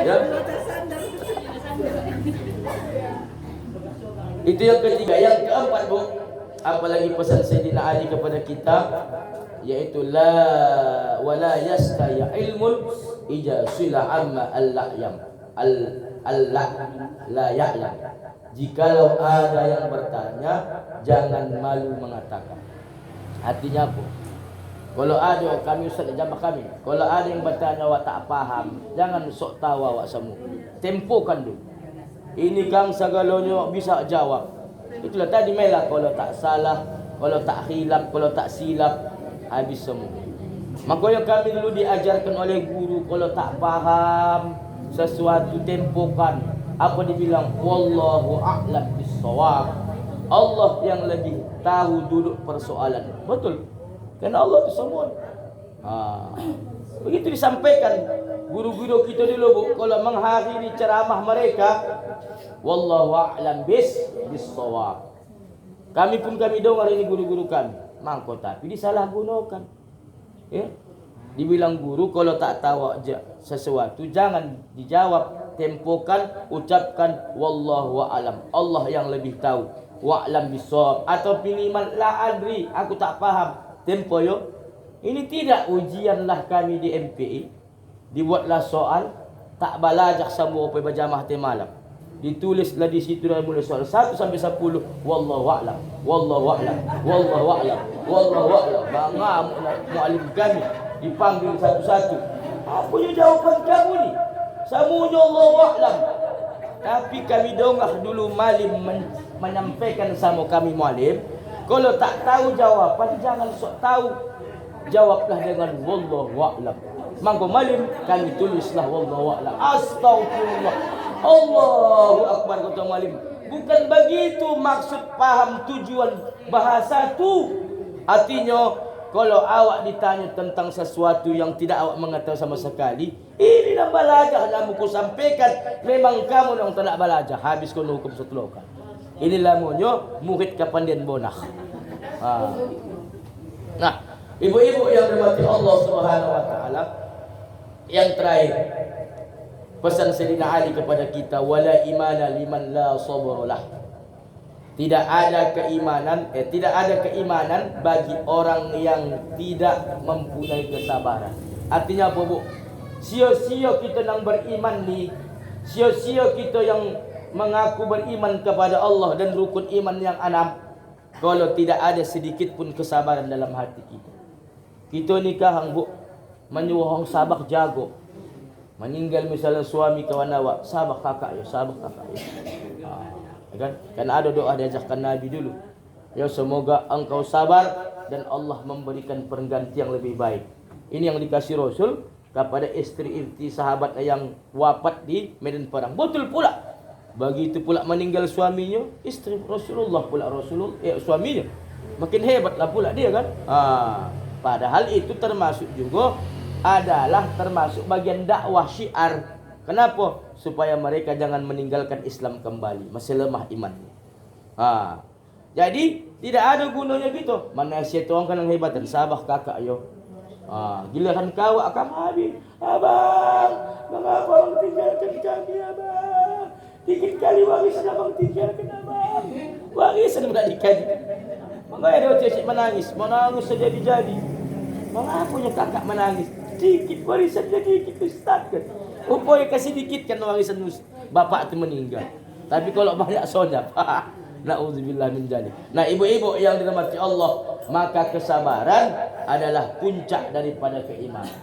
Ya. Itu yang ketiga. Yang keempat, Bu, apalagi pesan Sayyidina Ali kepada kita, yaitu wala yastaya ilmun ijasila amma al-la'yam la ya'lam. Jikalau ada yang bertanya, jangan malu mengatakan. Artinya apa? Kalau ada, kami ustaz jamaah kami, kalau ada yang bertanya awak tak faham, jangan sok tahu awak semua. Tempokan dulu. Ini kang segalanya awak bisa jawab. Itulah tadi melah, kalau tak salah, kalau tak khilaf, kalau tak silap, habis semua. Makanya kami dulu diajarkan oleh guru, kalau tak faham sesuatu tempokan. Apa dibilang? Wallahu a'lam bis-shawab. Allah yang lebih tahu duduk persoalan. Betul. Karena Allah itu semua. Begitu disampaikan guru-guru kita dulu, Bu, kalau menghadiri ceramah mereka, wallahu a'lam bis-shawab. Kami dengar ini guru-guru kami. Mangko tapi disalahgunakan. Ya. Dibilang guru kalau tak tahu sesuatu jangan dijawab, tempokan, ucapkan wallahu a'lam. Allah yang lebih tahu. Wa'lam bis-shawab, atau pilihan la adri, aku tak paham. Tempo yo. Ini tidak ujianlah kami di MPI. Dibuatlah soal, tak balajak semua pergi berjamaah malam. Ditulislah di situ dari mulai soal 1 sampai 10, wallahu a'lam, wallahu a'lam, wallahu a'lam, wallahu a'lam. Bangga muallim kami dipanggil satu-satu. Apa yang jawaban kamu ni? Semuanya Allahu a'lam. Tapi kami dongah dulu malim menyampaikan sama kami muallim, kalau tak tahu jawaban jangan sok tahu, jawablah dengan wallahu a'lam. Mangko malim kami tulislah wallahu a'lam. Astagfirullah, Allahu akbar, kata malim. Bukan begitu maksud, paham tujuan bahasa tu. Artinya kalau awak ditanya tentang sesuatu yang tidak awak mengetahui sama sekali, ini dah belajar, dah aku sampaikan. Memang kamu yang tak nak belajar, habis kau hukum setelokan. Inilah namanya murid kepandian bonah. Nah, ibu-ibu yang dirahmati Allah Subhanahu wa taala, yang terakhir pesan Sayyidina Ali kepada kita, wala imana liman la sabra lah. Tidak ada keimanan bagi orang yang tidak mempunyai kesabaran. Artinya apa, Bu? Sia-sia kita yang beriman ni, sia-sia kita yang mengaku beriman kepada Allah dan rukun iman yang 6, kalau tidak ada sedikit pun kesabaran dalam hati kita. Kita nikah, Bu, menyuruh orang sabar jago. Meninggal misalnya suami kawan awak, sabar kakak ya, sabar kakak ya. Kan ada doa diajarkan Nabi dulu. Ya, semoga engkau sabar dan Allah memberikan pengganti yang lebih baik. Ini yang dikasih Rasul kepada istri-istri sahabat yang wafat di medan perang. Betul pula. Begitu pula meninggal suaminya, istri Rasulullah pula suaminya. Makin hebatlah pula dia kan. Padahal itu termasuk juga adalah termasuk bagian dakwah syiar. Kenapa? Supaya mereka jangan meninggalkan Islam kembali, masih lemah imannya. Jadi tidak ada gunanya gitu. Mana siapa orang kan yang hebat dan sabar kakak yo. Giliran kau akan habis. Abang, mengapa orang tinggalkan kami, abang? Dikit kali warisan abang tinggalkan, abang. Warisan tidak dikaji. Mengapa dia cek menangis sejadi-jadi. Mengapa kakak menangis? Dikit warisan jadi dikit Ustaz kan. Upaya kasih dikit kan warisan bapak itu meninggal. Tapi kalau banyak sodap, na'udzubillah min dzalik. Nah, ibu-ibu yang dirahmati Allah, maka kesabaran adalah puncak daripada keimanan.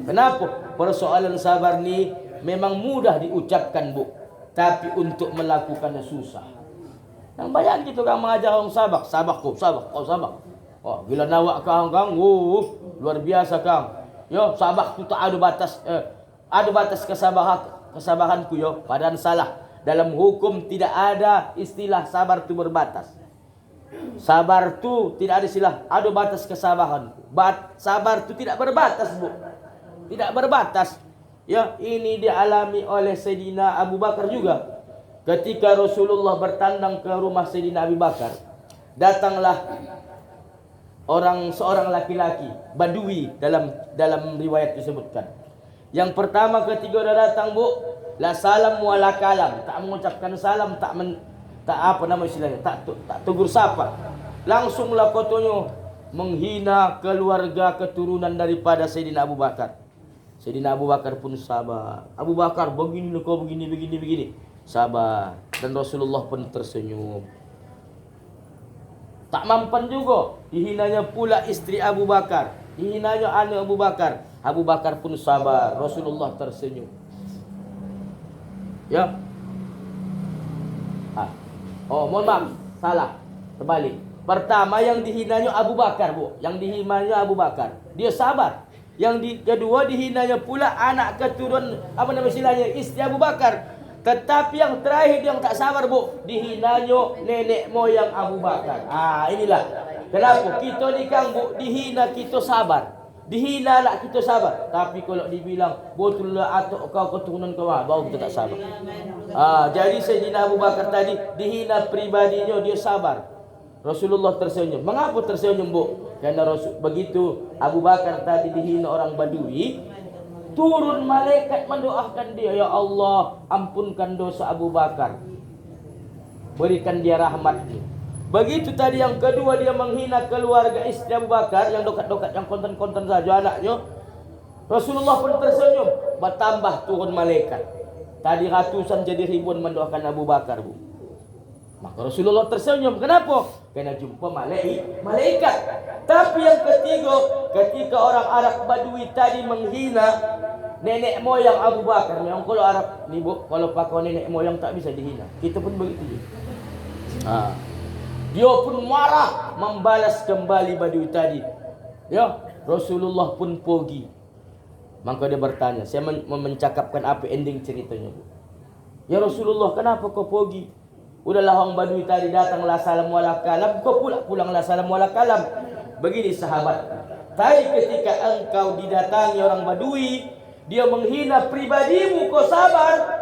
Kenapa? Persoalan sabar ni memang mudah diucapkan, Bu, tapi untuk melakukannya susah. Yang banyak gitu kan mengajar orang sabar, kau sabar. Oh, bila nawak kang, luar biasa kang. Yo, sabar tu tak ada batas. Ada batas kesabaranku yo. Padahal salah. Dalam hukum tidak ada istilah sabar tu berbatas. Sabar tu tidak ada istilah ada batas kesabaran. Sabar tu tidak berbatas, Bu. Tidak berbatas. Ya, ini dialami oleh Sayyidina Abu Bakar juga. Ketika Rasulullah bertandang ke rumah Sayyidina Abu Bakar, datanglah seorang laki-laki Badui, dalam riwayat disebutkan. Yang pertama ketika dia datang, Bu, La salam wala kalam. Tak mengucapkan salam, tak apa nama istilahnya, tak tegur sapa. Langsunglah kotonya menghina keluarga keturunan daripada Sayyidina Abu Bakar. Sayyidina Abu Bakar pun sabar. Abu Bakar, begini kau begini. Sabar. Dan Rasulullah pun tersenyum. Tak mampan juga dihinanya pula istri Abu Bakar, dihinanya anak Abu Bakar. Abu Bakar pun sabar. Rasulullah tersenyum. Ya. Mohon maaf, salah. Terbalik. Pertama yang dihinanya Abu Bakar, Bu. Yang dihinanya Abu Bakar. Dia sabar. Kedua dihinanya pula anak keturunan istilahnya istri Abu Bakar. Tetapi yang terakhir yang tak sabar, Bu, dihinanya nenek moyang Abu Bakar. Inilah kenapa kita ni Kang, Bu, dihina kita sabar. Dihina lah kita sabar. Tapi kalau dibilang betul lah atau kau keturunan kau, baru kita tak sabar. Jadi Sayyidina Abu Bakar tadi dihina pribadinya, dia sabar. Rasulullah tersenyum. Mengapa tersenyum, Bu? Karena begitu Abu Bakar tadi dihina orang Badui, turun malaikat mendoakan dia, ya Allah, ampunkan dosa Abu Bakar, berikan dia rahmat-Mu. Begitu tadi yang kedua, dia menghina keluarga istri Abu Bakar, yang dokat-dokat, yang konten-konten saja anaknya. Rasulullah pun tersenyum, bertambah turun malaikat. Tadi ratusan jadi ribuan mendoakan Abu Bakar, Bu. Maka Rasulullah tersenyum. Kenapa? Karena jumpa malaikat. Tapi yang ketiga, ketika orang Arab Badui tadi menghina nenek moyang Abu Bakar. Memang kalau Arab ni, Bu, kalau pakai nenek moyang tak bisa dihina. Kita pun begitu. Dia pun marah, membalas kembali Badui tadi. Ya, Rasulullah pun pergi. Maka dia bertanya, saya mencakapkan apa ending ceritanya, Bu. Ya Rasulullah, kenapa kau pergi? Udahlah orang Badui tadi datang, la salam wala kalam, kau pulang la salam wala kalam. Begini sahabat, tadi ketika engkau didatangi orang Badui, dia menghina pribadimu, kau sabar.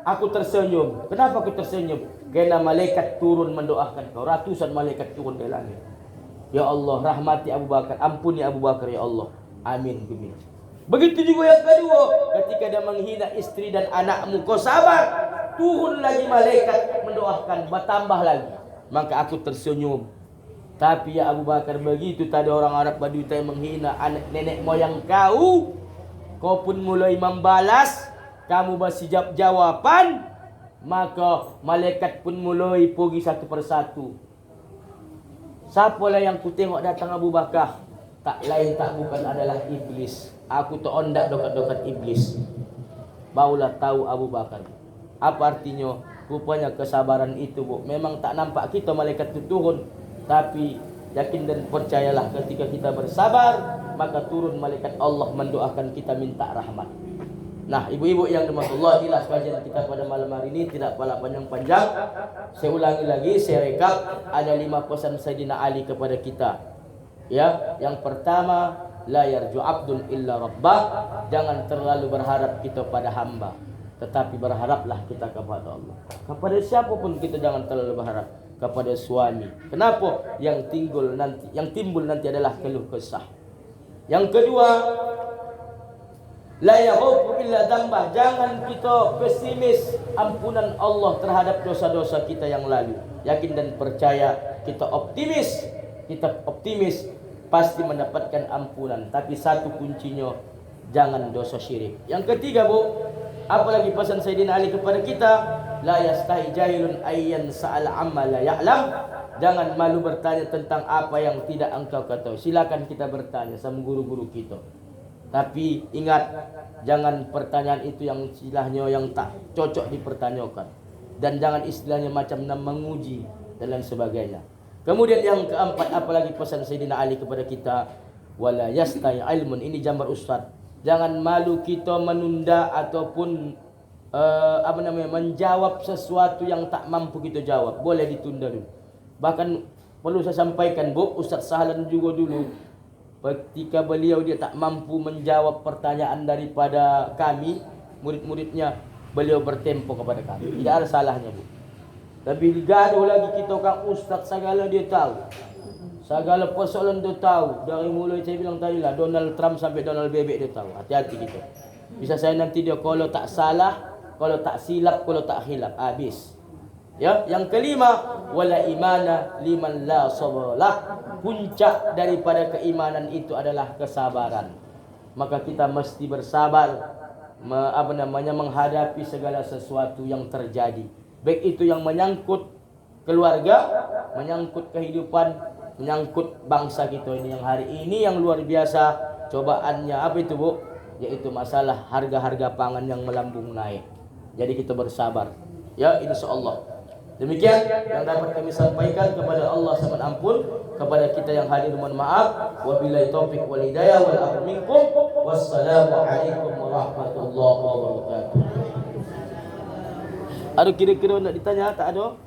Aku tersenyum. Kenapa aku tersenyum? Karena malaikat turun mendoakan kau. Ratusan malaikat turun dari langit. Ya Allah, rahmati Abu Bakar, ampuni Abu Bakar, ya Allah. Amin. Begitu juga yang kedua, ketika dia menghina istri dan anakmu, kau sabar. Turun lagi malaikat mendoakan, bertambah lagi. Maka aku tersenyum. Tapi ya Abu Bakar, begitu tadi orang Arab Badui tadi menghina nenek moyang kau, kau pun mulai membalas, kamu beri jawaban, maka malaikat pun mulai pergi satu persatu. Siapalah yang ku tengok datang Abu Bakar? Tak lain tak bukan adalah iblis. Aku terondak dokat-dokat iblis. Barulah tahu Abu Bakar. Apa artinya? Rupanya kesabaran itu, Bu. Memang tak nampak kita malaikat itu turun, tapi yakin dan percayalah ketika kita bersabar, maka turun malaikat Allah mendoakan kita minta rahmat. Nah, ibu-ibu yang dirahmati Allah, inilah kajian kita pada malam hari ini, tidak pala panjang-panjang. Saya ulangi lagi, saya rekap, ada 5 pesan Sayyidina Ali kepada kita. Ya, yang pertama, la yarju abdun illa rabbah. Jangan terlalu berharap kita pada hamba, tetapi berharaplah kita kepada Allah. Kepada siapapun kita jangan terlalu berharap. Kepada suami. Kenapa? Yang timbul nanti adalah keluh kesah. Yang kedua, la yahubu illa dambah. Jangan kita pesimis ampunan Allah terhadap dosa-dosa kita yang lalu. Yakin dan percaya, kita optimis pasti mendapatkan ampunan. Tapi satu kuncinya, jangan dosa syirik. Yang ketiga, Bu, apalagi pesan Sayyidina Ali kepada kita, la yastahi jahilun ayyan sa'al amma la ya'lam. Jangan malu bertanya tentang apa yang tidak engkau ketahui. Silakan kita bertanya sama guru-guru kita. Tapi ingat, jangan pertanyaan itu yang istilahnya yang tak cocok dipertanyakan. Dan jangan istilahnya macam menguji dan lain sebagainya. Kemudian yang keempat, apalagi pesan Sayyidina Ali kepada kita, wala yastahi ilmun. Ini jambar ustaz. Jangan malu kita menunda ataupun menjawab sesuatu yang tak mampu kita jawab. Boleh ditunda dulu. Bahkan perlu saya sampaikan, Bu, Ustaz Sahlan juga dulu, ketika beliau dia tak mampu menjawab pertanyaan daripada kami, murid-muridnya, beliau bertempo kepada kami. Tidak ada salahnya, Bu. Tapi gaduh lagi kita kan Ustaz segala dia tahu. Segala persoalan dia tahu. Dari mulai saya bilang tadi lah, Donald Trump sampai Donald Bebek dia tahu. Hati-hati kita. Bisa saya nanti dia kalau tak salah, kalau tak silap, kalau tak khilaf, habis. Ya, yang kelima, wala imana liman la sabarlah. Puncak daripada keimanan itu adalah kesabaran. Maka kita mesti bersabar menghadapi segala sesuatu yang terjadi. Baik itu yang menyangkut keluarga, menyangkut kehidupan, menyangkut bangsa kita ini yang hari ini yang luar biasa cobaannya. Apa itu, Bu? Yaitu masalah harga-harga pangan yang melambung naik. Jadi kita bersabar. Ya, insyaallah. Demikian yang dapat kami sampaikan. Kepada Allah mohon ampun, kepada kita yang hadir mohon maaf. Wabillahi taufik wal hidayah wal afu minkum. Wassalamualaikum warahmatullahi wabarakatuh. Ada kira-kira nak ditanya? Tak ada?